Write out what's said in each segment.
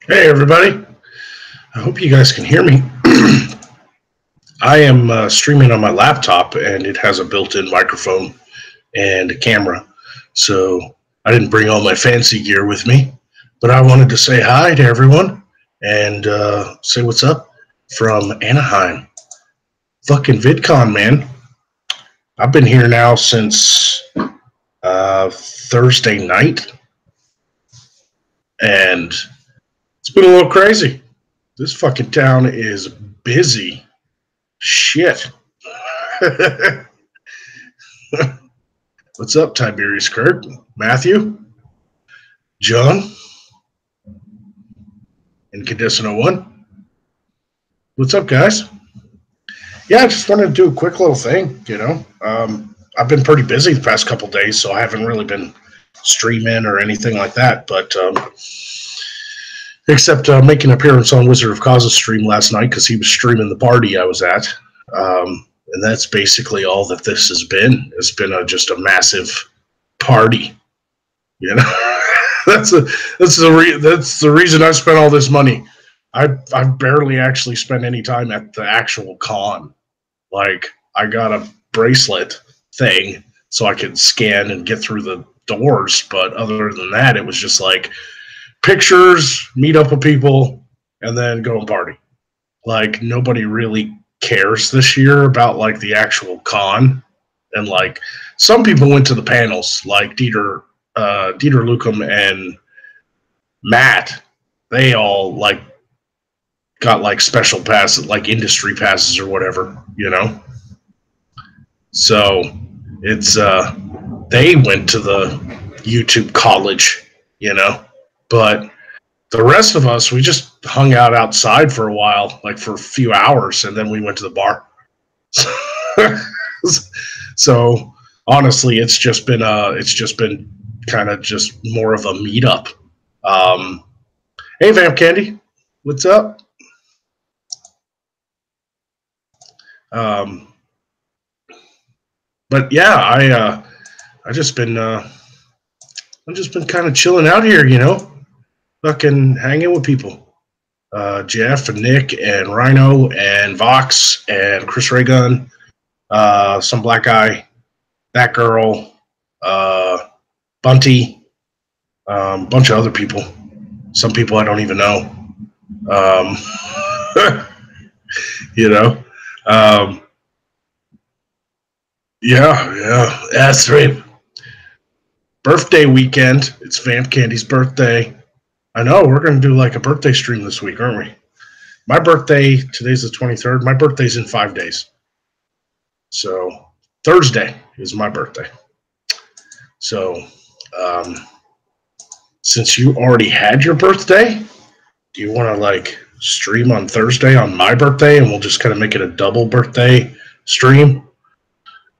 Hey, everybody. I hope you guys can hear me. I am streaming on my laptop, and it has a built in microphone and a camera. So I didn't bring all my fancy gear with me, but I wanted to say hi to everyone and say what's up from Anaheim. Fucking VidCon, man. I've been here now since Thursday night, and it's been a little crazy. This fucking town is busy. Shit. What's up, Tiberius Kurt? Matthew? John? Incandescent 01? What's up, guys? Yeah, I just wanted to do a quick little thing. I've been pretty busy the past couple days, so I haven't really been streaming or anything like that, but except making an appearance on Wizard of Causa's stream last night because he was streaming the party I was at. And that's basically all that this has been. It's been just a massive party. You know, that's the reason I spent all this money. I barely actually spent any time at the actual con. Like, I got a bracelet thing so I could scan and get through the doors, but other than that, it was just like pictures, meet up with people, and then go and party. Like, nobody really cares this year about like the actual con, and like some people went to the panels, like Dieter Lucum and Matt. They all like got like special passes, like industry passes or whatever. So it's they went to the YouTube college, but the rest of us, we just hung out outside for a while, like for a few hours, and then we went to the bar. So honestly, it's just been kind of just more of a meetup. Hey, Vamp Candy, what's up? But yeah, I've just been kind of chilling out here, fucking hanging with people. Jeff and Nick and Rhino and Vox and Chris Raygun, some black guy, that girl, Bunty, bunch of other people. Some people I don't even know. you know. Yeah, that's right. Birthday weekend. It's Vamp Candy's birthday. I know, we're going to do like a birthday stream this week, aren't we? My birthday, today's the 23rd. My birthday's in 5 days. So Thursday is my birthday. So since you already had your birthday, do you want to like stream on Thursday on my birthday, and we'll just kind of make it a double birthday stream?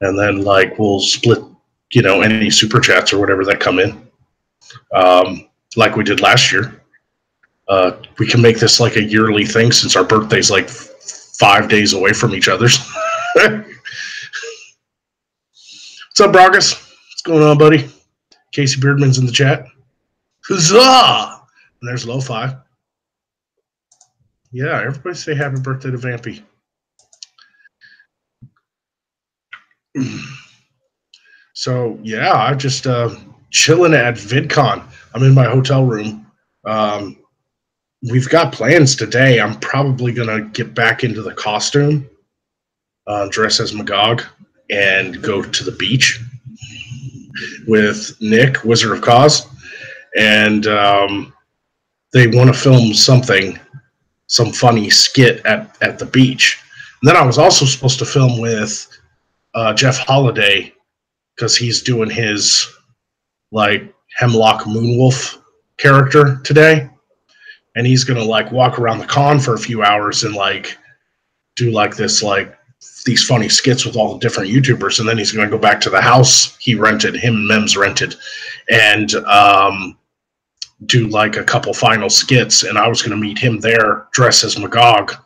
And then like we'll split, any super chats or whatever that come in. Like we did last year. We can make this like a yearly thing since our birthday's like 5 days away from each other's. What's up, Bragas? What's going on, buddy? Casey Beardman's in the chat. Huzzah! And there's Lo-Fi. Yeah, everybody say happy birthday to Vampy. So, yeah, I'm just chilling at VidCon. I'm in my hotel room. We've got plans today. I'm probably going to get back into the costume, dress as Magog, and go to the beach with Nick, Wizard of Cause. And they want to film some funny skit at the beach. And then I was also supposed to film with Jeff Holiday, because he's doing his like Hemlock Moonwolf character today, and he's gonna like walk around the con for a few hours and like do like this like these funny skits with all the different YouTubers, and then he's gonna go back to the house him and Mems rented, and do like a couple final skits. And I was gonna meet him there, dress as Magog,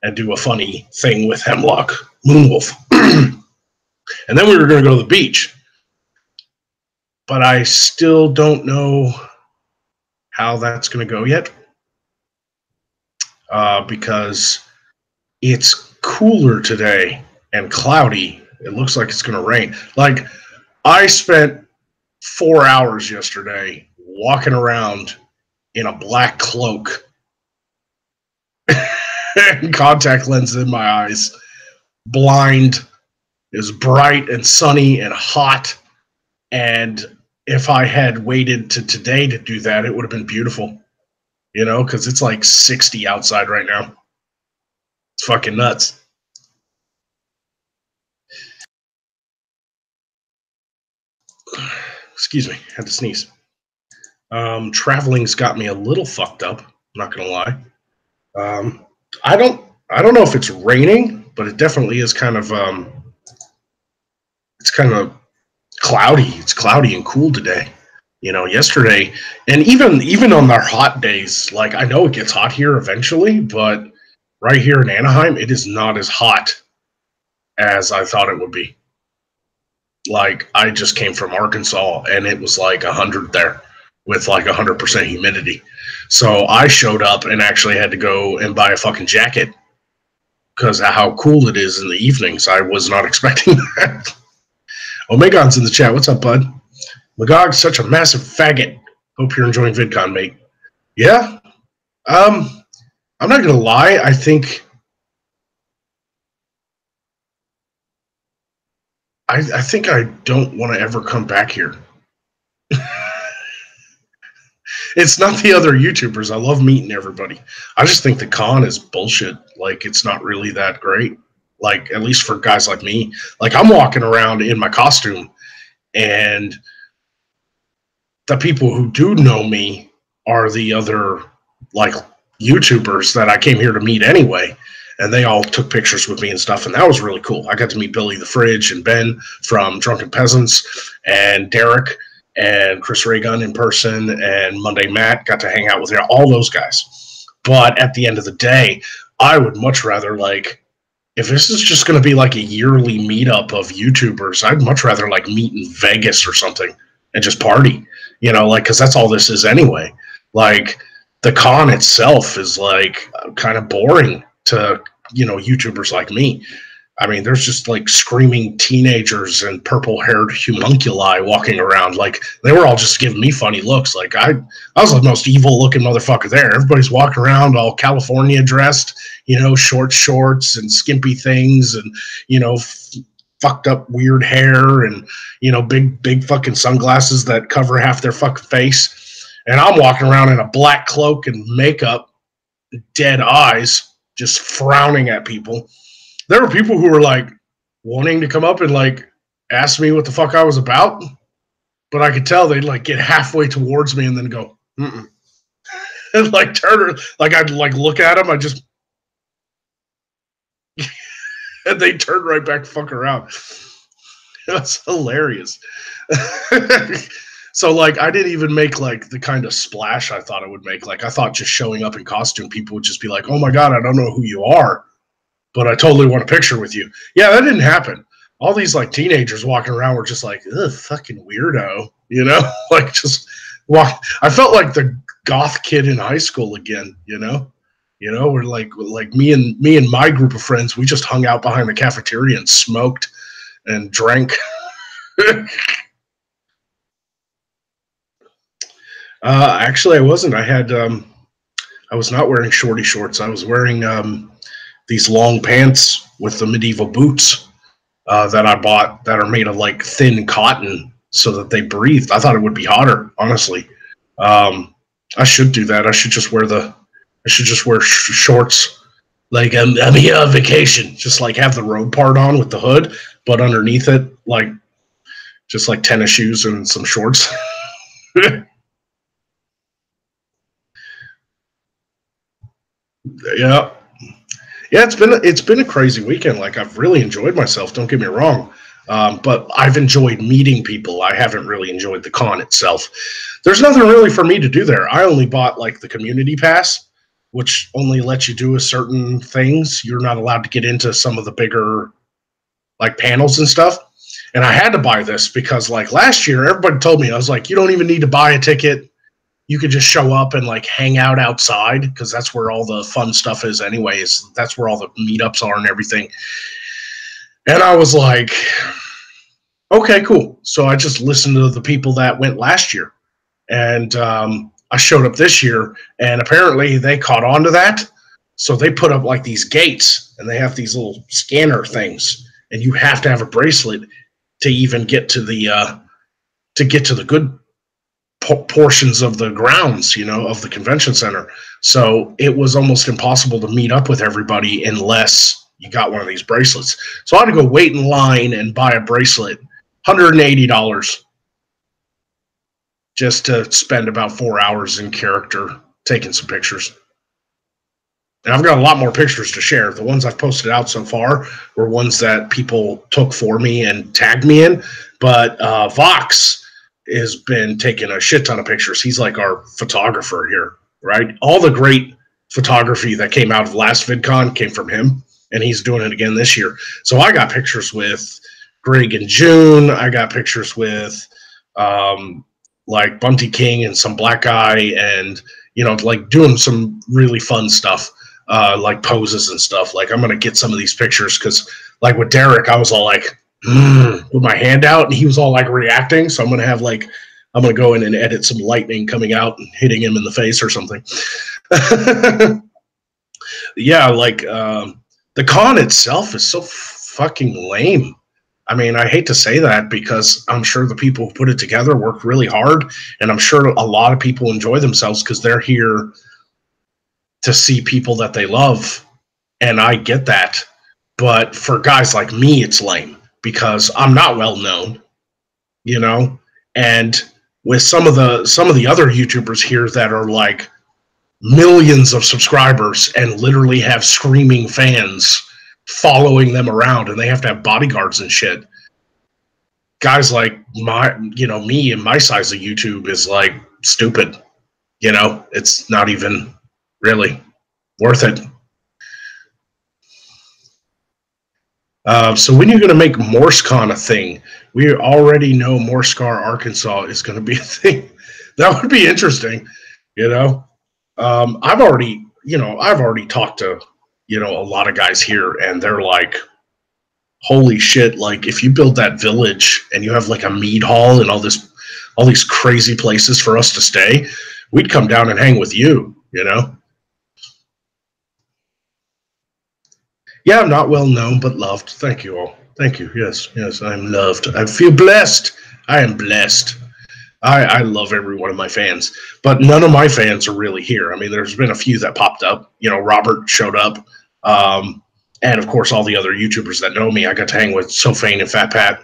and do a funny thing with Hemlock Moonwolf. And then we were going to go to the beach. But I still don't know how that's going to go yet. because it's cooler today and cloudy. It looks like it's going to rain. Like, I spent 4 hours yesterday walking around in a black cloak and contact lenses in my eyes, blind. It was bright and sunny and hot. And if I had waited to today to do that, it would have been beautiful, you know, because it's like 60 outside right now. It's fucking nuts. Excuse me, had to sneeze. Traveling's got me a little fucked up, not gonna lie. I don't know if it's raining, but it definitely is kind of it's kind of cloudy. It's cloudy and cool today. You know, yesterday, and even on our hot days, like, I know it gets hot here eventually, but right here in Anaheim, it is not as hot as I thought it would be. Like, I just came from Arkansas, and it was like 100 there with like 100% humidity. So I showed up and actually had to go and buy a fucking jacket because of how cool it is in the evenings. I was not expecting that. Omegon's in the chat. What's up, bud? Magog's such a massive faggot. Hope you're enjoying VidCon, mate. Yeah. I'm not gonna lie. I think I don't want to ever come back here. It's not the other YouTubers. I love meeting everybody. I just think the con is bullshit. Like, it's not really that great. Like, at least for guys like me. Like, I'm walking around in my costume, and the people who do know me are the other, like, YouTubers that I came here to meet anyway. And they all took pictures with me and stuff, and that was really cool. I got to meet Billy the Fridge and Ben from Drunken Peasants, and Derek and Chris Raygun in person, and Monday Matt. Got to hang out with all those guys. But at the end of the day, I would much rather, like, if this is just going to be like a yearly meetup of YouTubers, I'd much rather, like, meet in Vegas or something and just party, you know, like, because that's all this is anyway. Like, the con itself is, like, kind of boring to, you know, YouTubers like me. I mean, there's just, like, screaming teenagers and purple-haired homunculi walking around. Like, they were all just giving me funny looks. Like, I was the most evil-looking motherfucker there. Everybody's walking around all California dressed, you know, short shorts and skimpy things, and, you know, fucked up weird hair, and, you know, big fucking sunglasses that cover half their fucking face. And I'm walking around in a black cloak and makeup, dead eyes, just frowning at people. There were people who were, like, wanting to come up and, like, ask me what the fuck I was about, but I could tell they'd, like, get halfway towards me and then go, mm-mm. And, like, turn, like, I'd, like, look at them, I just, and they turn right back, fuck around. That's hilarious. So, like, I didn't even make, like, the kind of splash I thought I would make. Like, I thought just showing up in costume, people would just be like, oh my God, I don't know who you are, but I totally want a picture with you. Yeah, that didn't happen. All these, like, teenagers walking around were just like, ugh, fucking weirdo, you know? Like, just walk. I felt like the goth kid in high school again, you know? You know, we're like me and my group of friends, we just hung out behind the cafeteria and smoked and drank. Actually, I wasn't. I was not wearing shorty shorts. I was wearing these long pants with the medieval boots that I bought that are made of, like, thin cotton so that they breathed. I thought it would be hotter, honestly. I should do that. I should just wear shorts. Like, I'm here on vacation. Just, like, have the robe part on with the hood, but underneath it, like, just, like, tennis shoes and some shorts. Yeah. Yeah, it's been a crazy weekend. Like, I've really enjoyed myself, don't get me wrong. But I've enjoyed meeting people. I haven't really enjoyed the con itself. There's nothing really for me to do there. I only bought, like, the community pass, which only lets you do certain things. You're not allowed to get into some of the bigger, like, panels and stuff. And I had to buy this because, like, last year, everybody told me, I was like, you don't even need to buy a ticket. you could just show up and like hang out outside because that's where all the fun stuff is anyways. That's where all the meetups are and everything. And I was like, okay, cool. So I just listened to the people that went last year. And I showed up this year, and apparently they caught on to that. So they put up like these gates, and they have these little scanner things, and you have to have a bracelet to even get to the good portions of the grounds, you know, of the convention center. So it was almost impossible to meet up with everybody unless you got one of these bracelets. So I had to go wait in line and buy a bracelet, $180, just to spend about 4 hours in character taking some pictures. And I've got a lot more pictures to share. The ones I've posted out so far were ones that people took for me and tagged me in. But Vox has been taking a shit ton of pictures. He's like our photographer here, right? All the great photography that came out of last VidCon came from him, and he's doing it again this year. So I got pictures with Greg and June. I got pictures with like Bunty King and some black guy, and you know, like doing some really fun stuff, like poses and stuff. Like I'm gonna get some of these pictures because, like with Derek, I was all like with my hand out, and he was all like reacting. So I'm gonna go in and edit some lightning coming out and hitting him in the face or something. Yeah, like the con itself is so fucking lame. I mean, I hate to say that because I'm sure the people who put it together worked really hard, and I'm sure a lot of people enjoy themselves because they're here to see people that they love, and I get that. But for guys like me, it's lame because I'm not well known, you know, and with some of the other YouTubers here that are like millions of subscribers and literally have screaming fans following them around, and they have to have bodyguards and shit. Guys like me and my size of YouTube is like stupid. You know, it's not even really worth it. So when are you going to make MorseCon a thing? We already know Morsecar, Arkansas is going to be a thing. That would be interesting. You know, I've already talked to, you know, a lot of guys here, and they're like, holy shit, like if you build that village and you have like a mead hall and all these crazy places for us to stay, we'd come down and hang with you, you know? Yeah, I'm not well known, but loved. Thank you all. Thank you. Yes, I'm loved. I feel blessed. I am blessed. I love every one of my fans, but none of my fans are really here. I mean, there's been a few that popped up. You know, Robert showed up. And of course, all the other YouTubers that know me, I got to hang with Sofane and Fat Pat.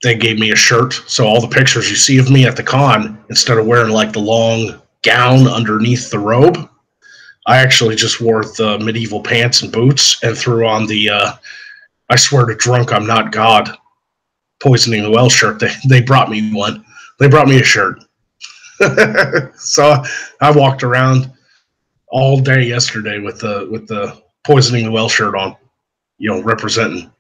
They gave me a shirt. So all the pictures you see of me at the con, instead of wearing like the long gown underneath the robe, I actually just wore the medieval pants and boots and threw on the I swear to drunk I'm not God poisoning the well shirt. They brought me one. They brought me a shirt. So I walked around all day yesterday with the poisoning the well shirt on, you know, representing.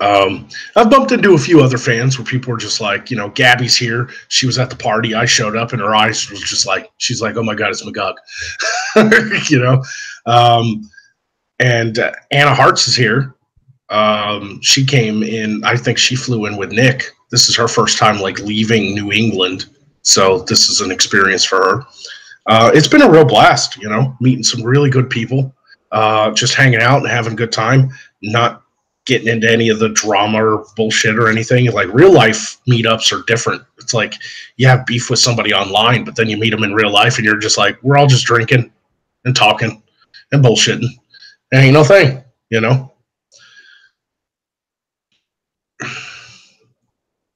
I've bumped into a few other fans where people were just like, you know, Gabby's here. She was at the party. I showed up, and her eyes was just like, she's like, oh my God, it's Magog. You know, and Anna Hartz is here. She came in, I think she flew in with Nick. This is her first time like leaving New England. So this is an experience for her. It's been a real blast, you know, meeting some really good people, just hanging out and having a good time, not getting into any of the drama or bullshit or anything. Like real life meetups are different. It's like you have beef with somebody online, but then you meet them in real life and you're just like, we're all just drinking and talking and bullshitting. And ain't no thing, you know?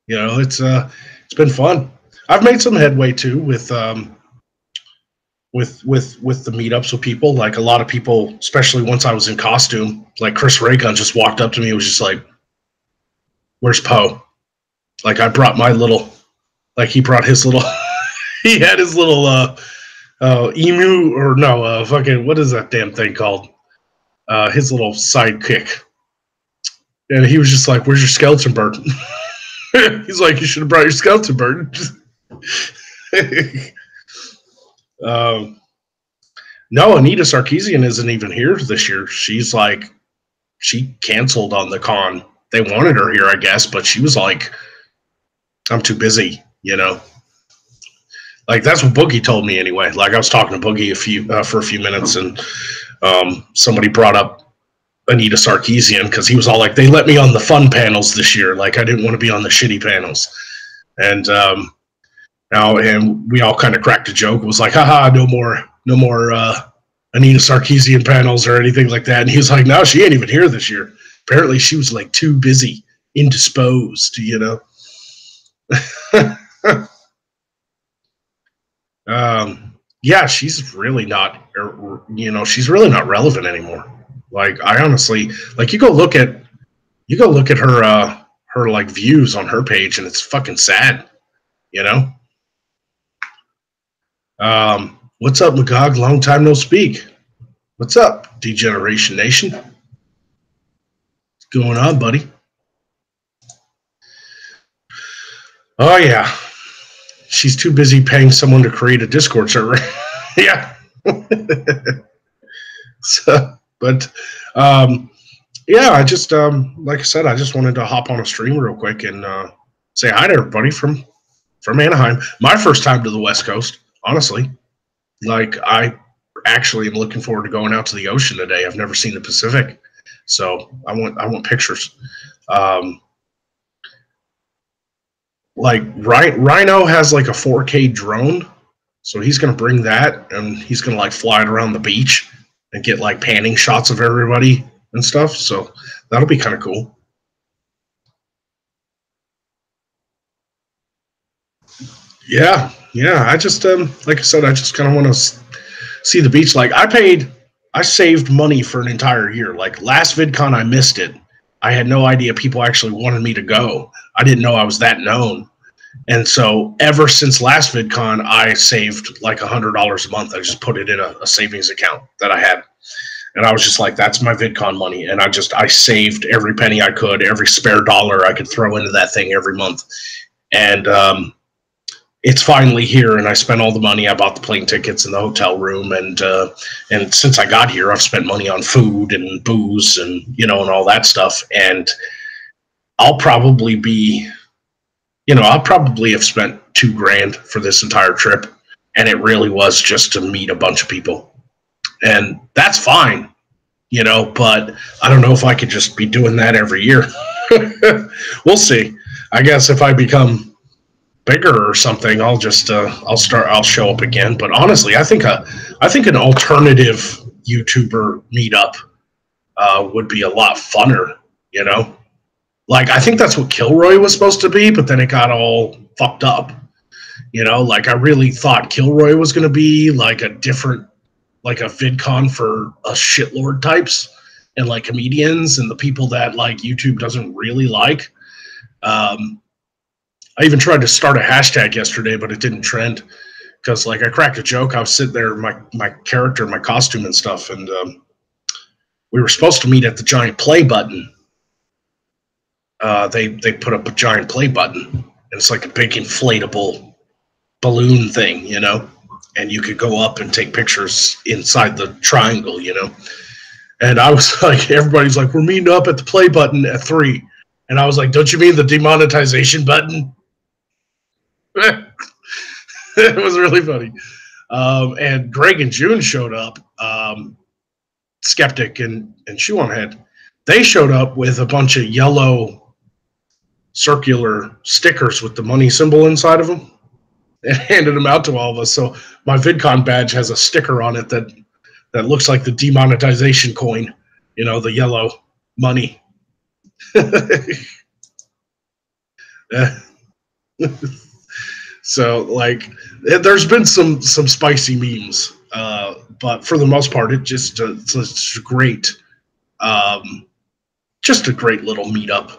You know, it's been fun. I've made some headway too with the meetups with people. Like a lot of people, especially once I was in costume, like Chris Raygun just walked up to me and was just like, where's Poe? Like I brought my little, like he brought his little, he had his little emu or no, fucking, what is that damn thing called? His little sidekick. And he was just like, where's your skeleton bird? He's like, you should have brought your skeleton bird. um, no, Anita Sarkeesian isn't even here this year. She's like, she canceled on the con. They wanted her here, I guess, but she was like, I'm too busy, you know. Like that's what Boogie told me anyway. Like I was talking to Boogie for a few minutes, and somebody brought up Anita Sarkeesian because he was all like, "They let me on the fun panels this year. Like I didn't want to be on the shitty panels." And now, and we all kind of cracked a joke. It was like, "Haha, no more Anita Sarkeesian panels or anything like that." And he was like, "No, she ain't even here this year. Apparently, she was like too busy, indisposed, you know." Yeah, she's really not, she's really not relevant anymore. Like, I honestly, like, you go look at her like views on her page, and it's fucking sad, you know. What's up, Magog? Long time no speak. What's up, Degeneration Nation? What's going on, buddy? Oh yeah. She's too busy paying someone to create a Discord server. Yeah. So, but yeah, I just like I said, I just wanted to hop on a stream real quick and say hi to everybody from Anaheim. My first time to the West Coast, honestly. Like I actually am looking forward to going out to the ocean today. I've never seen the Pacific, so I want pictures. Like Rhino has like a 4K drone, so he's gonna bring that and he's gonna like fly it around the beach and get like panning shots of everybody and stuff. So that'll be kind of cool. Yeah. I just like I said, I just kind of want to see the beach. Like I saved money for an entire year. Like last VidCon, I missed it. I had no idea people actually wanted me to go. I didn't know I was that known. And so ever since last VidCon, I saved like $100 a month. I just put it in a savings account that I had. And I was just like, that's my VidCon money. And I saved every penny I could, every spare dollar I could throw into that thing every month. And it's finally here, and I spent all the money. I bought the plane tickets and the hotel room, and since I got here, I've spent money on food and booze and and all that stuff. And I'll probably have spent $2,000 for this entire trip, and it really was just to meet a bunch of people, and that's fine, But I don't know if I could just be doing that every year. We'll see. I guess if I become bigger or something, I'll just I'll show up again. But honestly, I think an alternative YouTuber meetup would be a lot funner, Like I think that's what Kilroy was supposed to be, but then it got all fucked up. Like I really thought Kilroy was going to be like a different, like a VidCon for us shitlord types and like comedians and the people that like YouTube doesn't really like. I even tried to start a hashtag yesterday, but it didn't trend because, like, I cracked a joke. I was sitting there, my character, my costume and stuff, and we were supposed to meet at the giant play button. They put up a giant play button, and it's like a big inflatable balloon thing, and you could go up and take pictures inside the triangle, And I was like, everybody's like, we're meeting up at the play button at 3. And I was like, don't you mean the demonetization button? It was really funny. And Greg and June showed up, Skeptic and Shoe on Head. They showed up with a bunch of yellow circular stickers with the money symbol inside of them and handed them out to all of us. So my VidCon badge has a sticker on it that looks like the demonetization coin, the yellow money. So like there's been some spicy memes, but for the most part it's great, just a great little meetup,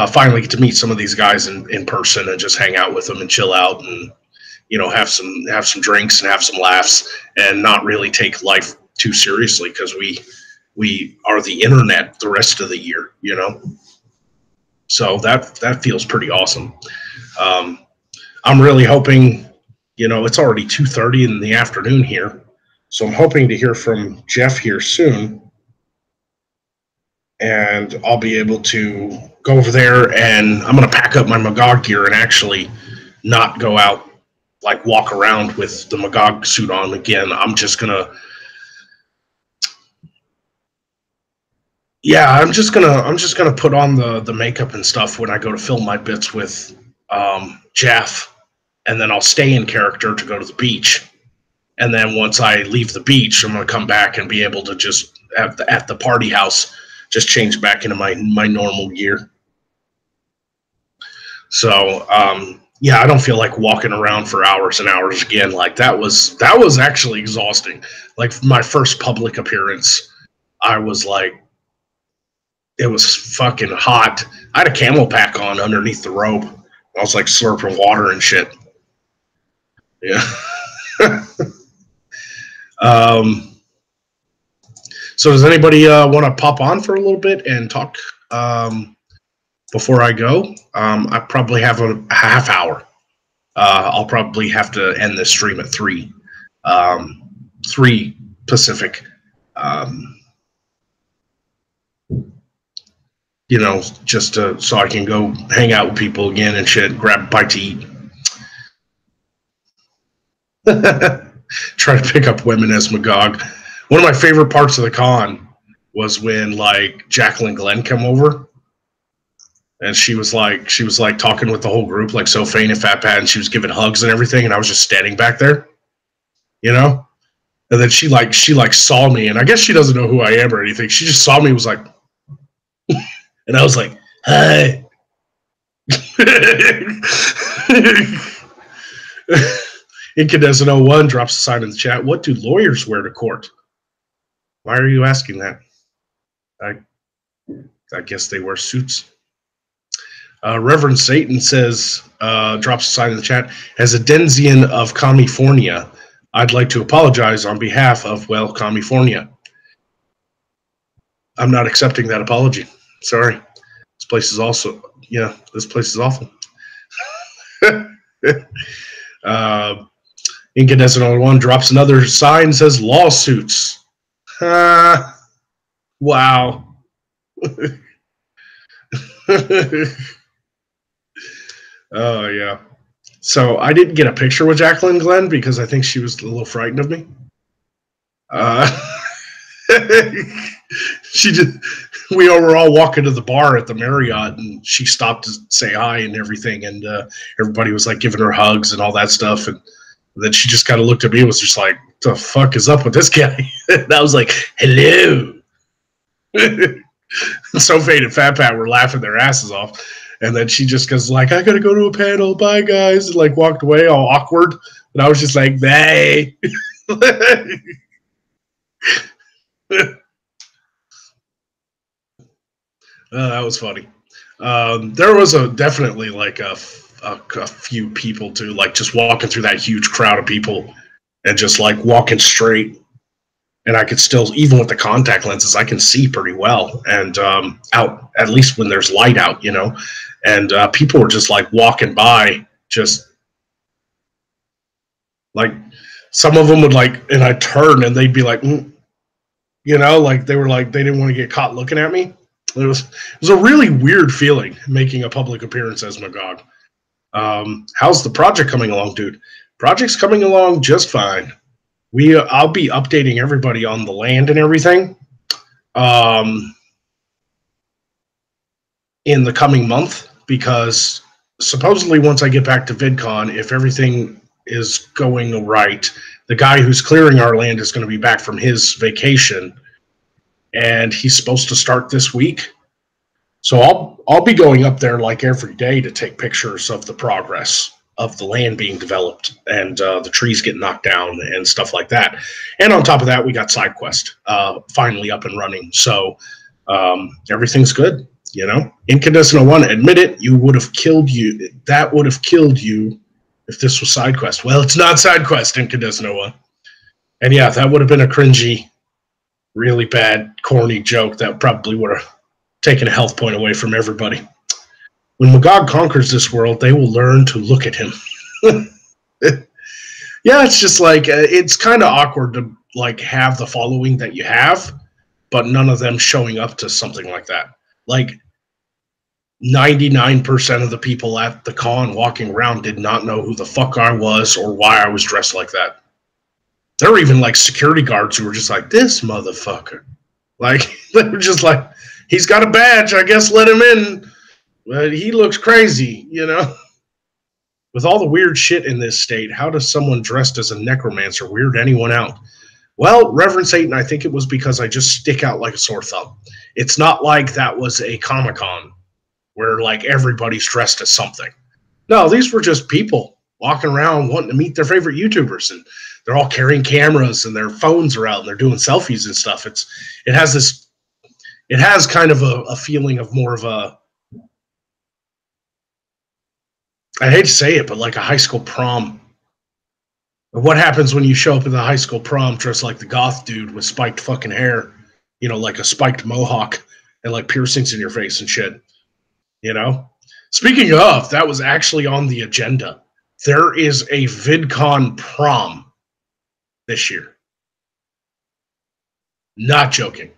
finally get to meet some of these guys in person and just hang out with them and chill out and have some drinks and have some laughs and not really take life too seriously because we are the internet the rest of the year, So that feels pretty awesome. Um, I'm really hoping, it's already 2:30 in the afternoon here, so I'm hoping to hear from Jeff here soon, and I'll be able to go over there, and I'm going to pack up my Magog gear and actually not go out, like walk around with the Magog suit on again. I'm just gonna put on the makeup and stuff when I go to film my bits with Jeff, and then I'll stay in character to go to the beach. And then once I leave the beach, I'm gonna come back and be able to just at the party house just change back into my normal gear. So yeah, I don't feel like walking around for hours and hours again. Like that was actually exhausting. Like my first public appearance, I was like, it was fucking hot. I had a camel pack on underneath the robe. I was like slurping water and shit. Yeah. um, so does anybody want to pop on for a little bit and talk before I go? I probably have a half hour. I'll probably have to end this stream at 3 Pacific. Just so I can go hang out with people again and shit, grab a bite to eat. Try to pick up women as Magog. One of my favorite parts of the con was when like Jacqueline Glenn came over, and she was like talking with the whole group, like so faint and fat pat, and she was giving hugs and everything, and I was just standing back there, and then she saw me, and I guess she doesn't know who I am or anything. She just saw me, was like, and I was like, hi. Incandescent 01 drops a sign in the chat. What do lawyers wear to court? Why are you asking that? I guess they wear suits. Reverend Satan says, drops a sign in the chat, as a Denzian of California, I'd like to apologize on behalf of, California. I'm not accepting that apology. Sorry. This place is awful. Incandescent 01 drops another sign, says lawsuits. Wow. Oh, yeah. So I didn't get a picture with Jacqueline Glenn because I think she was a little frightened of me. We were all walking to the bar at the Marriott, and she stopped to say hi and everything, and everybody was like giving her hugs and all that stuff, and then she just kind of looked at me and was just like, what the fuck is up with this guy? And I was like, hello. So Fade and Fat Pat were laughing their asses off, and then she just goes like, I gotta go to a panel, bye guys, and like walked away all awkward, and I was just like, bye. That was funny. There was definitely like a few people too, like just walking through that huge crowd of people and just like walking straight. And I could still, even with the contact lenses, I can see pretty well. And out, at least when there's light out, and people were just like walking by, just like some of them would like, and I'd turn and they'd be like, like they were like, they didn't want to get caught looking at me. It was a really weird feeling making a public appearance as Magog. How's the project coming along, dude? Project's coming along just fine. I'll be updating everybody on the land and everything in the coming month, because supposedly once I get back to VidCon, if everything is going right, the guy who's clearing our land is going to be back from his vacation, and he's supposed to start this week. So I'll be going up there like every day to take pictures of the progress of the land being developed and the trees getting knocked down and stuff like that. And on top of that, we got SideQuest finally up and running. So everything's good, Incandescent 01, admit it, that would have killed you if this was SideQuest. Well, it's not SideQuest, Incandescent 01. And yeah, that would have been a cringy, really bad, corny joke that probably would have taken a health point away from everybody. When Magog conquers this world, they will learn to look at him. Yeah, it's just like it's kind of awkward to like have the following that you have, but none of them showing up to something like that. Like 99% of the people at the con walking around did not know who the fuck I was or why I was dressed like that. There were even like security guards who were just like, this motherfucker. Like, they were just like, he's got a badge, I guess let him in. But he looks crazy, you know? With all the weird shit in this state, how does someone dressed as a necromancer weird anyone out? Well, Reverend Satan, I think it was because I just stick out like a sore thumb. It's not like that was a Comic-Con where like everybody's dressed as something. No, these were just people walking around wanting to meet their favorite YouTubers, and they're all carrying cameras and their phones are out and they're doing selfies and stuff. It has kind of a feeling of more of a, I hate to say it, but like a high school prom. What happens when you show up at the high school prom dressed like the goth dude with spiked fucking hair, you know, like a spiked mohawk and like piercings in your face and shit, you know? Speaking of, that was actually on the agenda. There is a VidCon prom this year. Not joking.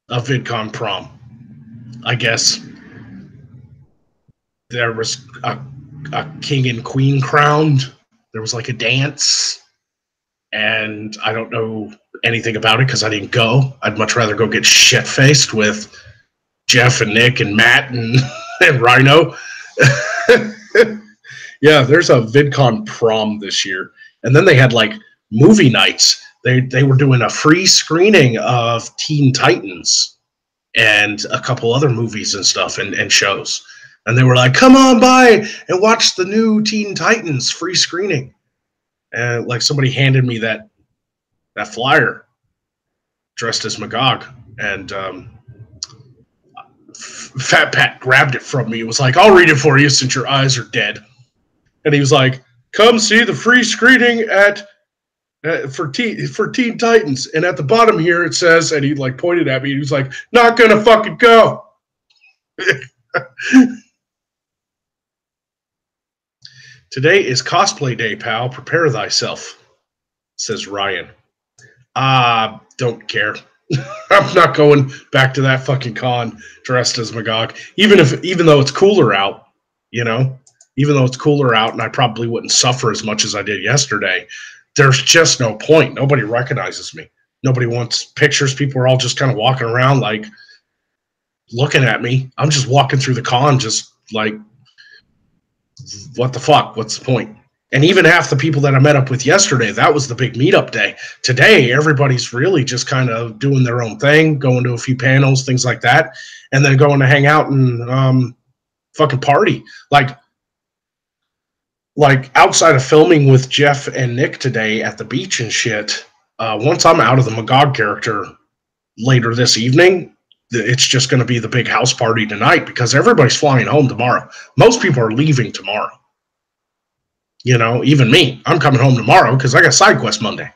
A VidCon prom. I guess there was a king and queen crowned. There was like a dance. And I don't know anything about it because I didn't go. I'd much rather go get shit-faced with Jeff and Nick and Matt and, and Rhino. Yeah, there's a VidCon prom this year. And then they had like movie nights. They were doing a free screening of Teen Titans and a couple other movies and stuff and shows. And they were like, come on by and watch the new Teen Titans free screening. And like somebody handed me that flyer dressed as Magog. And Fat Pat grabbed it from me. It was like, I'll read it for you since your eyes are dead. And he was like, come see the free screening at for Teen Titans. And at the bottom here it says, and he like pointed at me, and he was like, not gonna fucking go. Today is cosplay day, pal. Prepare thyself, says Ryan. Don't care. I'm not going back to that fucking con dressed as Magog. Even though it's cooler out, you know, even though it's cooler out and I probably wouldn't suffer as much as I did yesterday, there's just no point. Nobody recognizes me. Nobody wants pictures. People are all just kind of walking around like looking at me. I'm just walking through the con just like, what the fuck? What's the point? And even half the people that I met up with yesterday, that was the big meetup day. Today, everybody's really just kind of doing their own thing, going to a few panels, things like that, and then going to hang out and fucking party. Like outside of filming with Jeff and Nick today at the beach and shit, once I'm out of the Magog character later this evening, it's just going to be the big house party tonight because everybody's flying home tomorrow. Most people are leaving tomorrow. You know, even me. I'm coming home tomorrow because I got side quest Monday.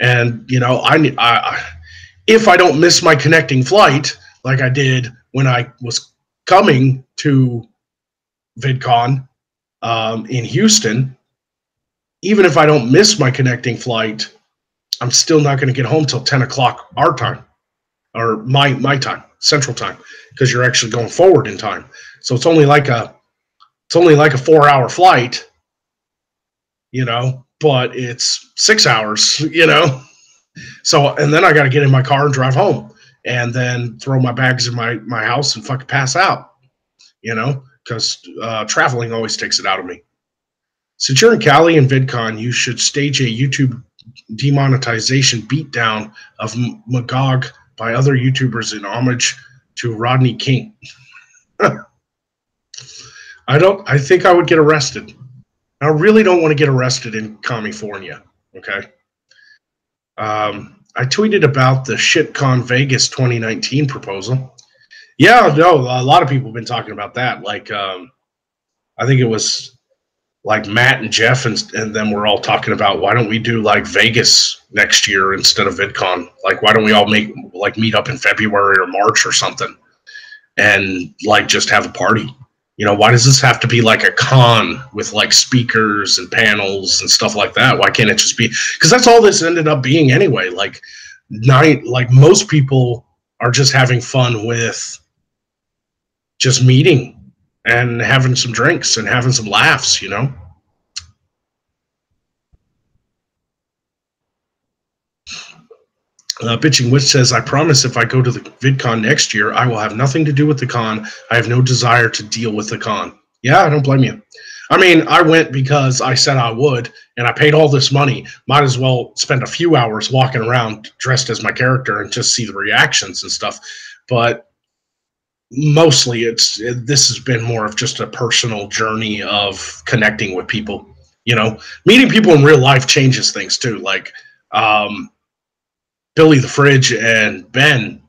And, you know, if I don't miss my connecting flight like I did when I was coming to VidCon in Houston, even if I don't miss my connecting flight, I'm still not going to get home till 10 o'clock our time, or my time, Central Time, because you're actually going forward in time. So it's only like a 4-hour flight, you know, but it's 6 hours, you know. So, and then I got to get in my car and drive home and then throw my bags in my house and fucking pass out, you know, because traveling always takes it out of me. Since you're in Cali and VidCon, you should stage a YouTube demonetization beatdown of Magog by other YouTubers in homage to Rodney King. I think I would get arrested. I really don't want to get arrested in California. Okay. I tweeted about the ShitCon Vegas 2019 proposal. Yeah, no, a lot of people have been talking about that. Like, I think it was like Matt and Jeff and them were all talking about, why don't we do like Vegas next year instead of VidCon? Like, why don't we all meet up in February or March or something? and like just have a party. You know, why does this have to be like a con with like speakers and panels and stuff like that? Why can't it just be? Because that's all this ended up being anyway. Like most people are just having fun with just meeting and having some drinks and having some laughs, you know? Bitching Witch says, I promise if I go to the VidCon next year, I will have nothing to do with the con. I have no desire to deal with the con. Yeah, I don't blame you. I mean, I went because I said I would, and I paid all this money. Might as well spend a few hours walking around dressed as my character and just see the reactions and stuff. But mostly this has been more of just a personal journey of connecting with people. You know, meeting people in real life changes things too. Like Billy the Fridge and Ben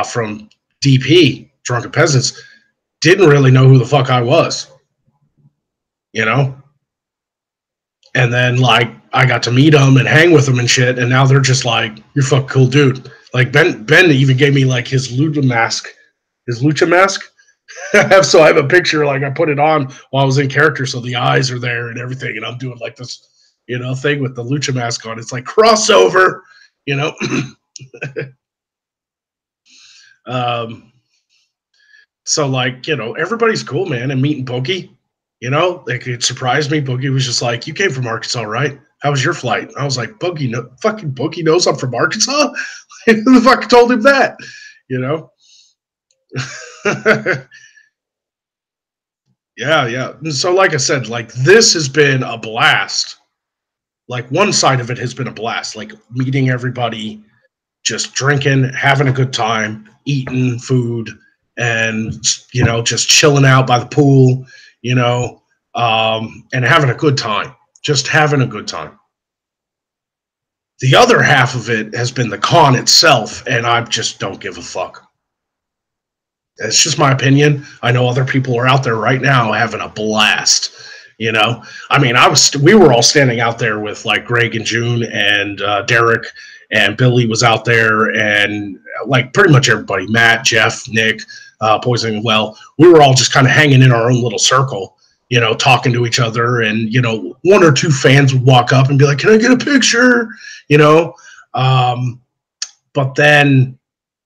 from DP, Drunken Peasants, didn't really know who the fuck I was, you know? And then, like, I got to meet them and hang with them and shit, and now they're just like, you're fucking cool dude. Like, Ben even gave me, like, his lucha mask. So I have a picture, like, I put it on while I was in character, so the eyes are there and everything, and I'm doing, like, this, you know, thing with the lucha mask on. It's like crossover, you know? So, like, you know, everybody's cool, man. And meeting Boogie, you know, like, it surprised me. Boogie was just like, you came from Arkansas, right? How was your flight? I was like, fucking Boogie knows I'm from Arkansas? Who the fuck told him that? You know? Yeah. And so, like I said, like, this has been a blast. Like, one side of it has been a blast. Like, meeting everybody, just drinking, having a good time, eating food, and, you know, just chilling out by the pool, you know, and having a good time. Just having a good time. The other half of it has been the con itself, and I just don't give a fuck. It's just my opinion. I know other people are out there right now having a blast. You know, I mean, we were all standing out there with like Greg and June and Derek, and Billy was out there, and like pretty much everybody, Matt, Jeff, Nick, Poisoning Well, we were all just kind of hanging in our own little circle, you know, talking to each other. And, you know, one or two fans would walk up and be like, can I get a picture? You know, but then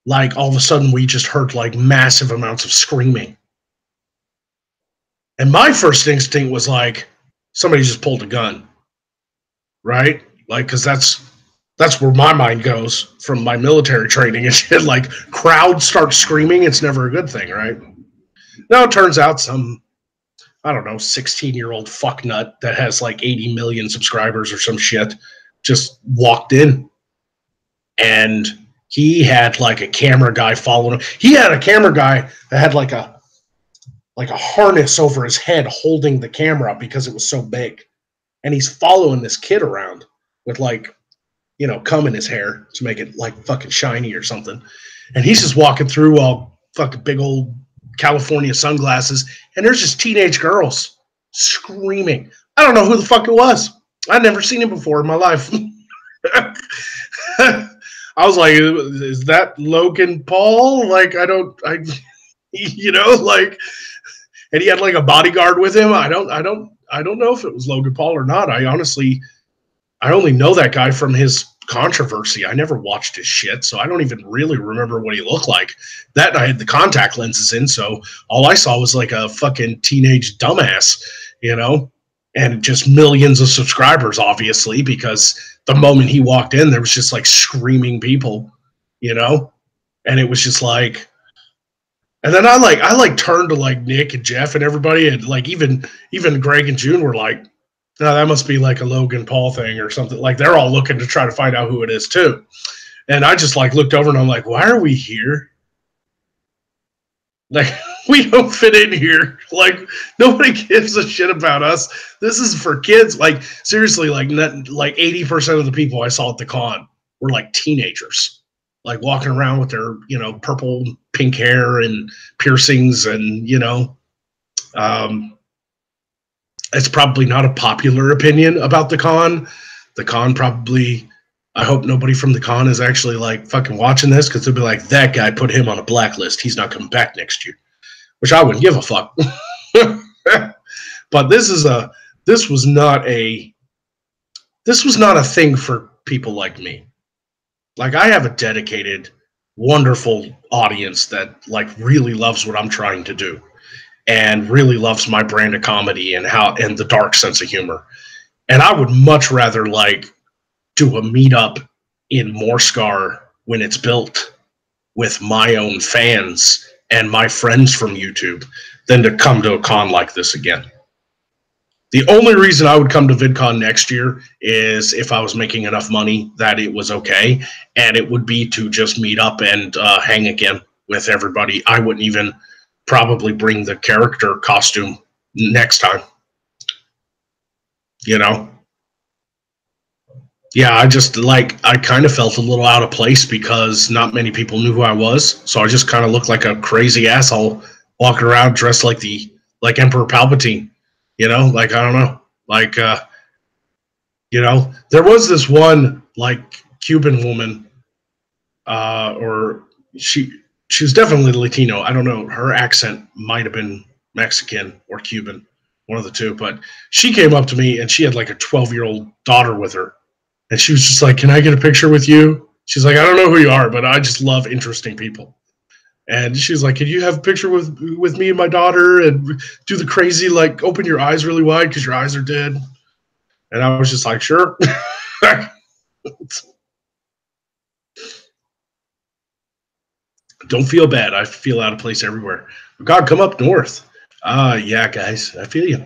like all of a sudden we just heard like massive amounts of screaming. And my first instinct was like, somebody just pulled a gun, right? Like, because that's where my mind goes from my military training and shit. Like, crowds start screaming, it's never a good thing, right? Now it turns out some, I don't know, 16-year-old fucknut that has like 80 million subscribers or some shit just walked in, and he had like a camera guy following him. He had a camera guy that had like a harness over his head holding the camera because it was so big. And he's following this kid around with like, you know, cum in his hair to make it like fucking shiny or something. And he's just walking through all fucking big old California sunglasses. And there's just teenage girls screaming. I don't know who the fuck it was. I'd never seen him before in my life. I was like, is that Logan Paul? Like, you know, like, and he had like a bodyguard with him. I don't know if it was Logan Paul or not. I only know that guy from his controversy. I never watched his shit, so I don't even really remember what he looked like. That and I had the contact lenses in, so all I saw was like a fucking teenage dumbass, you know, and just millions of subscribers, obviously, because the moment he walked in, there was just like screaming people, you know, and it was just like. And then I turned to like Nick and Jeff and everybody, and like even Greg and June were like, no, that must be like a Logan Paul thing or something. Like they're all looking to try to find out who it is too. And I just like looked over and I'm like, why are we here? Like, we don't fit in here. Like, nobody gives a shit about us. This is for kids. Like, seriously, like 80% of the people I saw at the con were like teenagers. Like walking around with their, you know, purple, pink hair and piercings, and, you know, it's probably not a popular opinion about the con. The con probably I hope nobody from the con is actually like fucking watching this, because they'll be like, that guy put him on a blacklist. He's not coming back next year, which I wouldn't give a fuck. But this was not a thing for people like me. Like, I have a dedicated, wonderful audience that like really loves what I'm trying to do and really loves my brand of comedy and the dark sense of humor. And I would much rather like do a meetup in Morscar when it's built with my own fans and my friends from YouTube than to come to a con like this again. The only reason I would come to VidCon next year is if I was making enough money that it was okay, and it would be to just meet up and hang again with everybody. I wouldn't even probably bring the character costume next time. You know? Yeah, I kind of felt a little out of place because not many people knew who I was, so I just kind of looked like a crazy asshole walking around dressed like Emperor Palpatine. You know, like, I don't know, like, there was this one like Cuban woman, or she was definitely Latino. I don't know, her accent might have been Mexican or Cuban, one of the two. But she came up to me and she had like a 12-year-old daughter with her, and she was just like, "Can I get a picture with you?" She's like, "I don't know who you are, but I just love interesting people." And she's like, "Can you have a picture with me and my daughter and do the crazy, like, open your eyes really wide because your eyes are dead?" And I was just like, "Sure." Don't feel bad. I feel out of place everywhere. God, come up north. Yeah, guys, I feel you.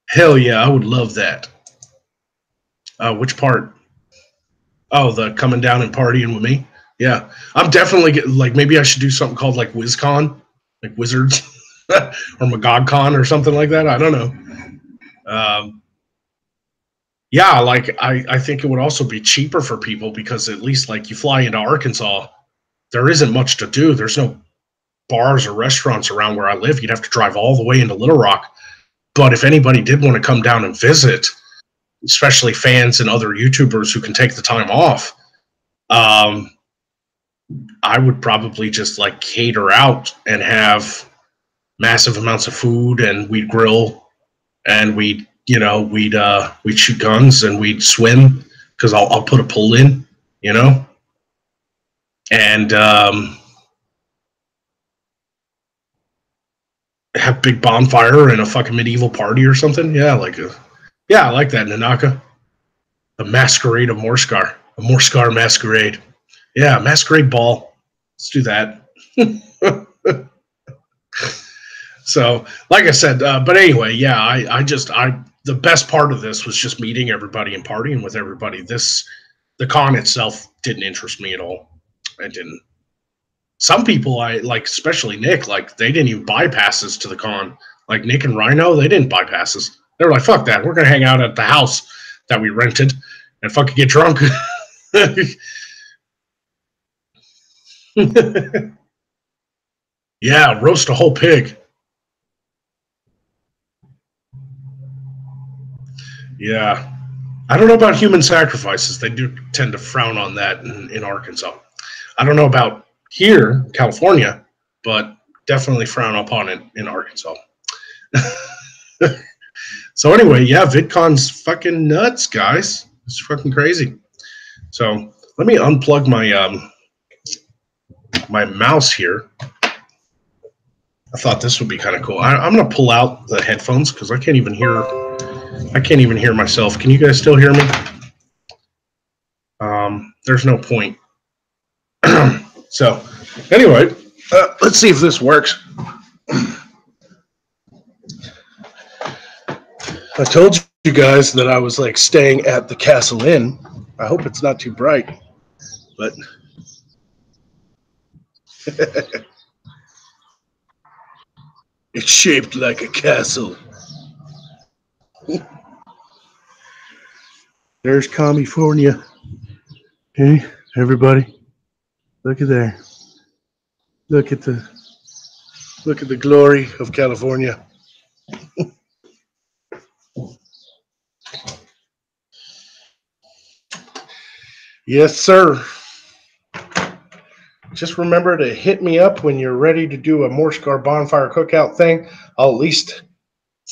Hell yeah, I would love that. Which part? Oh, the coming down and partying with me. Yeah, I'm definitely like, maybe I should do something called like WizCon, like Wizards, or MagogCon or something like that. I don't know. Yeah, like, I think it would also be cheaper for people because at least like you fly into Arkansas, there isn't much to do. There's no bars or restaurants around where I live. You'd have to drive all the way into Little Rock. But if anybody did want to come down and visit, especially fans and other YouTubers who can take the time off, I would probably just like cater out and have massive amounts of food, and we'd grill, and we'd shoot guns, and we'd swim because I'll put a pool in, and have big bonfire and a fucking medieval party or something. Yeah, I like that, Nanaka. The Masquerade of Morscar. A Morscar Masquerade. Yeah, Masquerade Ball. Let's do that. So, like I said, but anyway, yeah, the best part of this was just meeting everybody and partying with everybody. The con itself didn't interest me at all. It didn't. Some people, I like, especially Nick, like, they didn't even buy passes to the con. Like Nick and Rhino, they didn't buy passes. They were like, "Fuck that. We're gonna hang out at the house that we rented and fucking get drunk." Yeah, roast a whole pig. Yeah. I don't know about human sacrifices. They do tend to frown on that in Arkansas. I don't know about here, California, but definitely frown upon it in Arkansas. So anyway, yeah, VidCon's fucking nuts, guys. It's fucking crazy. So let me unplug my mouse here. I thought this would be kind of cool. I'm gonna pull out the headphones because I can't even hear myself. Can you guys still hear me? There's no point. So anyway, let's see if this works. I told you guys that I was like staying at the Castle Inn. I hope it's not too bright, but it's shaped like a castle. There's California. Hey, everybody, look at there. Look at the glory of California. Yes, sir. Just remember to hit me up when you're ready to do a Morsegar bonfire cookout thing. I'll at least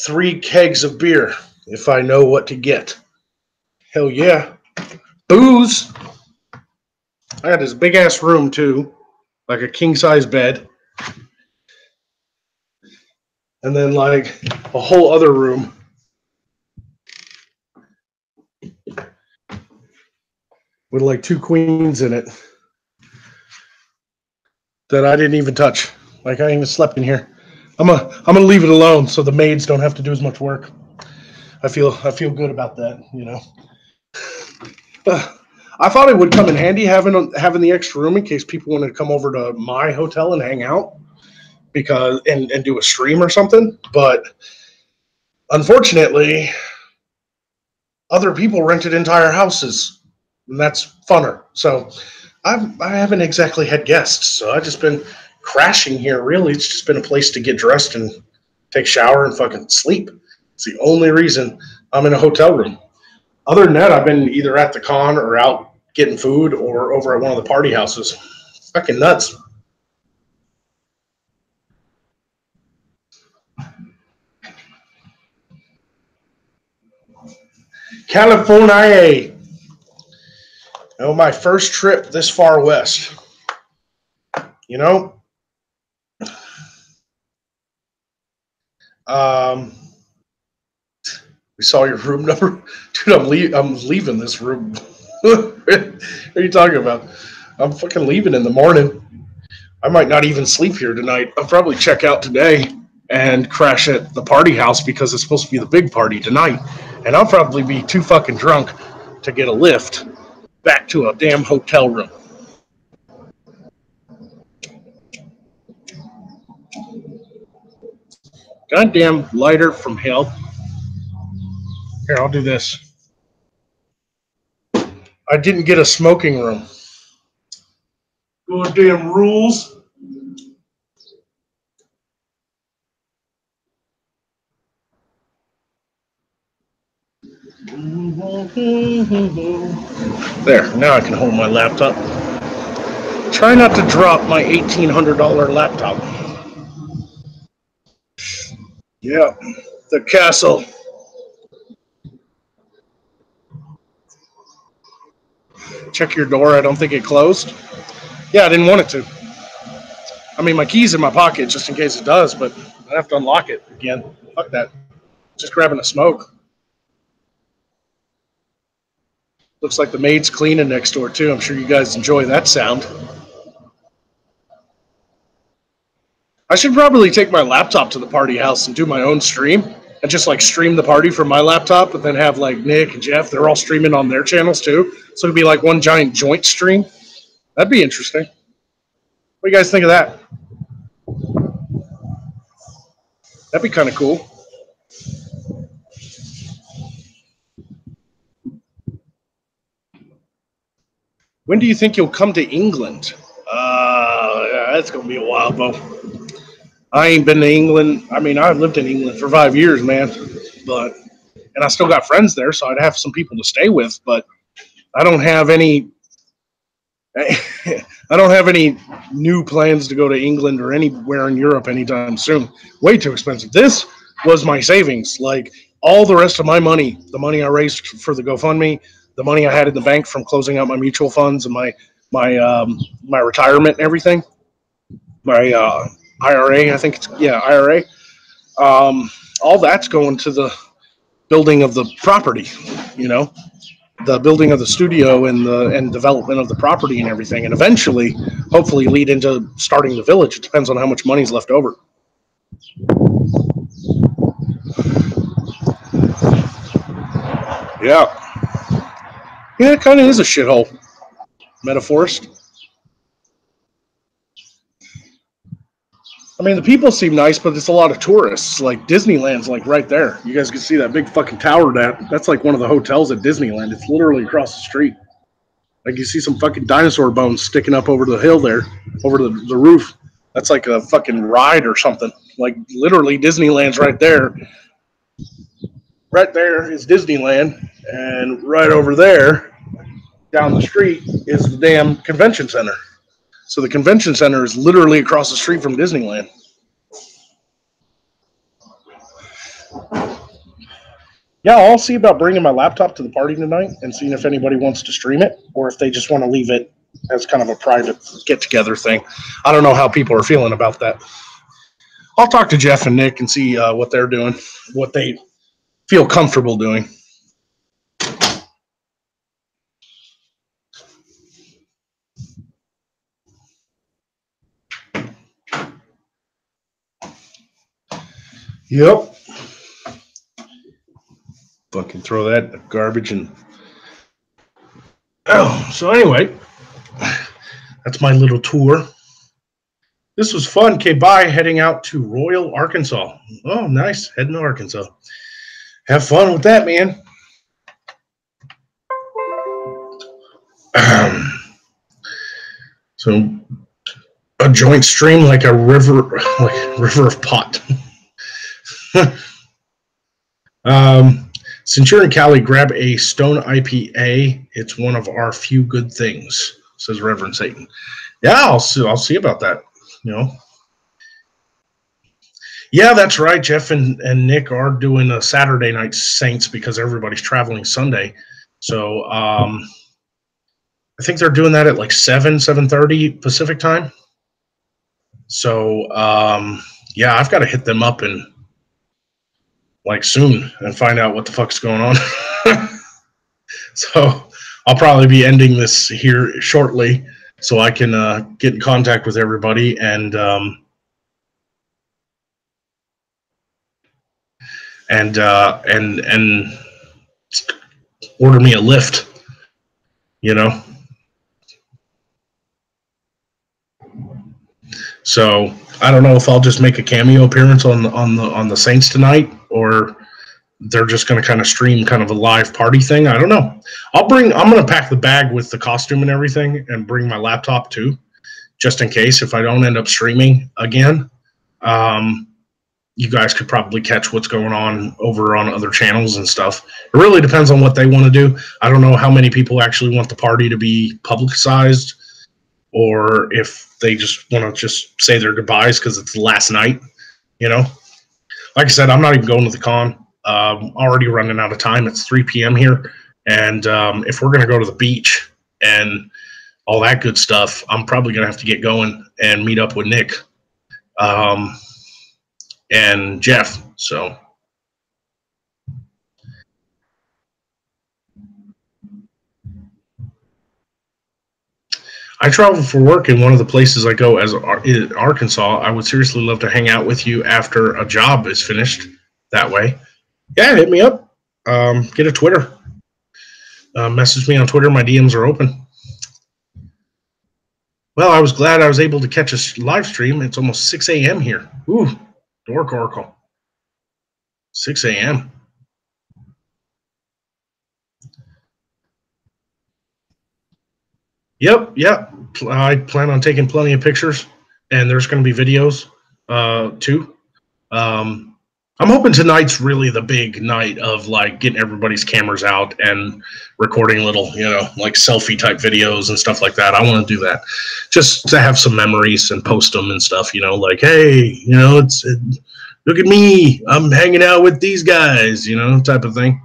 3 kegs of beer if I know what to get. Hell yeah. Booze. I got this big ass room too, like a king size bed. And then like a whole other room with like 2 queens in it that I didn't even touch. Like I ain't even slept in here. I'm gonna leave it alone so the maids don't have to do as much work. I feel good about that, you know. I thought it would come in handy having the extra room in case people wanted to come over to my hotel and hang out because and do a stream or something. But unfortunately, other people rented entire houses, and that's funner. So I haven't exactly had guests, so I've just been crashing here. Really, it's just been a place to get dressed and take a shower and fucking sleep. It's the only reason I'm in a hotel room. Other than that, I've been either at the con or out getting food or over at one of the party houses. Fucking nuts. California. Oh, my first trip this far west. You know, um, we saw your room number, dude. I'm leaving this room. What are you talking about? I'm fucking leaving in the morning. I might not even sleep here tonight. I'll probably check out today and crash at the party house because it's supposed to be the big party tonight. And I'll probably be too fucking drunk to get a lift back to a damn hotel room. Goddamn lighter from hell. Here, I'll do this. I didn't get a smoking room. Goddamn rules. There, now I can hold my laptop. Try not to drop my $1,800 laptop. Yeah, the castle. Check your door. I don't think it closed. Yeah, I didn't want it to. I mean, my key's in my pocket just in case it does, but I have to unlock it again. Fuck that. Just grabbing a smoke. Looks like the maid's cleaning next door, too. I'm sure you guys enjoy that sound. I should probably take my laptop to the party house and do my own stream and just like stream the party from my laptop and then have like Nick and Jeff, they're all streaming on their channels too. So it'd be like one giant joint stream. That'd be interesting. What do you guys think of that? That'd be kind of cool. When do you think you'll come to England? Yeah, that's gonna be a while, Bo. I ain't been to England. I mean, I've lived in England for 5 years, man. But and I still got friends there, so I'd have some people to stay with. But I don't have any. I don't have any new plans to go to England or anywhere in Europe anytime soon. Way too expensive. This was my savings. Like all the rest of my money, the money I raised for the GoFundMe, the money I had in the bank from closing out my mutual funds and my retirement and everything, my IRA, I think it's IRA. All that's going to the building of the property. You know, the building of the studio and development of the property and everything, and eventually, hopefully, lead into starting the village. It depends on how much money's left over. Yeah, yeah, it kind of is a shithole. Metaphorist. I mean, the people seem nice, but it's a lot of tourists. Like Disneyland's like right there. You guys can see that big fucking tower. That's like one of the hotels at Disneyland. It's literally across the street. Like you see some fucking dinosaur bones sticking up over the hill there, over the roof. That's like a fucking ride or something. Like literally Disneyland's right there. Right there is Disneyland, and right over there down the street is the damn convention center. So the convention center is literally across the street from Disneyland. Yeah, I'll see about bringing my laptop to the party tonight and seeing if anybody wants to stream it or if they just want to leave it as kind of a private get-together thing. I don't know how people are feeling about that. I'll talk to Jeff and Nick and see what they're doing, what they feel comfortable doing. Yep. Fucking throw that in the garbage and... Oh, so anyway, that's my little tour. This was fun. Okay, bye. Heading out to Royal, Arkansas. Oh, nice. Heading to Arkansas. Have fun with that, man. So a joint stream like a river, like river of pot. Since you're in Cali, grab a Stone IPA. It's one of our few good things, says Reverend Satan. Yeah, I'll see about that. You know. Yeah, that's right. Jeff and Nick are doing a Saturday night Saints because everybody's traveling Sunday. So I think they're doing that at like 7:30 Pacific time. So yeah, I've got to hit them up and like soon and find out what the fuck's going on. So I'll probably be ending this here shortly so I can get in contact with everybody and order me a lift, you know. So I don't know if I'll just make a cameo appearance on the Saints tonight, or they're just going to kind of stream kind of a live party thing. I don't know. I'm going to pack the bag with the costume and everything and bring my laptop too, just in case if I don't end up streaming again. You guys could probably catch what's going on over on other channels and stuff. It really depends on what they want to do. I don't know how many people actually want the party to be publicized, or if they just want to just say their goodbyes because it's the last night, you know. Like I said, I'm not even going to the con. Already running out of time. It's 3 p.m. here, and if we're going to go to the beach and all that good stuff, I'm probably going to have to get going and meet up with Nick and Jeff. So I travel for work, and one of the places I go as in Arkansas. I would seriously love to hang out with you after a job is finished that way. Yeah, hit me up. Get a Twitter. Message me on Twitter. My DMs are open. Well, I was glad I was able to catch a live stream. It's almost 6 a.m. here. Ooh, dork oracle. 6 a.m. Yep. I plan on taking plenty of pictures, and there's going to be videos too. I'm hoping tonight's really the big night of like getting everybody's cameras out and recording little, you know, like selfie type videos and stuff like that. I want to do that just to have some memories and post them and stuff, you know, like, hey, you know, look at me, I'm hanging out with these guys, you know, type of thing.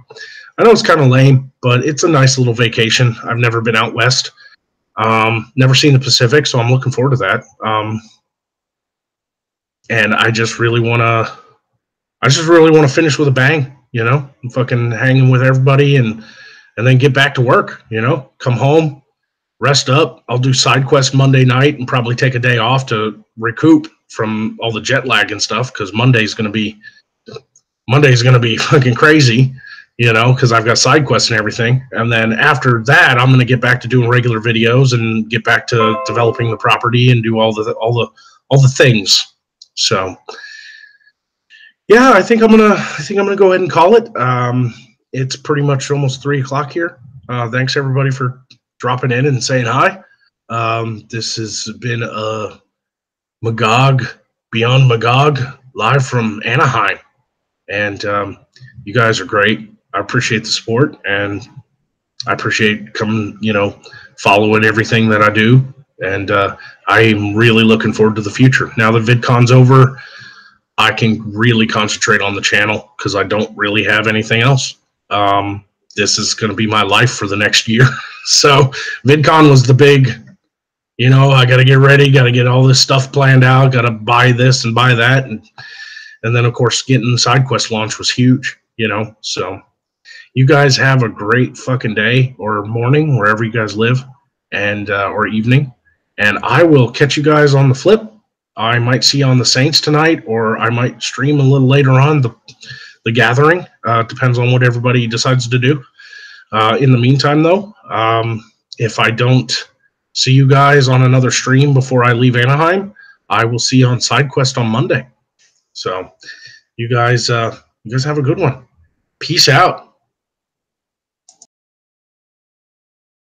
I know it's kind of lame, but it's a nice little vacation. I've never been out west. Never seen the Pacific, so I'm looking forward to that. And I just really want to finish with a bang, you know, fucking hanging with everybody and then get back to work, you know, come home, rest up. I'll do side quest Monday night and probably take a day off to recoup from all the jet lag and stuff, because Monday's going to be fucking crazy, you know, because I've got side quests and everything. And then after that, I'm going to get back to doing regular videos and get back to developing the property and do all the things. So yeah, I think I'm gonna go ahead and call it. It's pretty much almost 3 o'clock here. Thanks everybody for dropping in and saying hi. This has been a Magog Beyond Magog live from Anaheim, and you guys are great. I appreciate the support, and I appreciate coming, following everything that I do. And I'm really looking forward to the future. Now that VidCon's over, I can really concentrate on the channel because I don't really have anything else. This is going to be my life for the next year. So VidCon was the big, I got to get ready, got to get all this stuff planned out, got to buy this and buy that. And then, of course, getting the SideQuest launch was huge, So you guys have a great fucking day or morning, wherever you guys live, and or evening. And I will catch you guys on the flip. I might see you on the Saints tonight, or I might stream a little later on the gathering. Depends on what everybody decides to do. In the meantime, though, if I don't see you guys on another stream before I leave Anaheim, I will see you on SideQuest on Monday. So you guys have a good one. Peace out.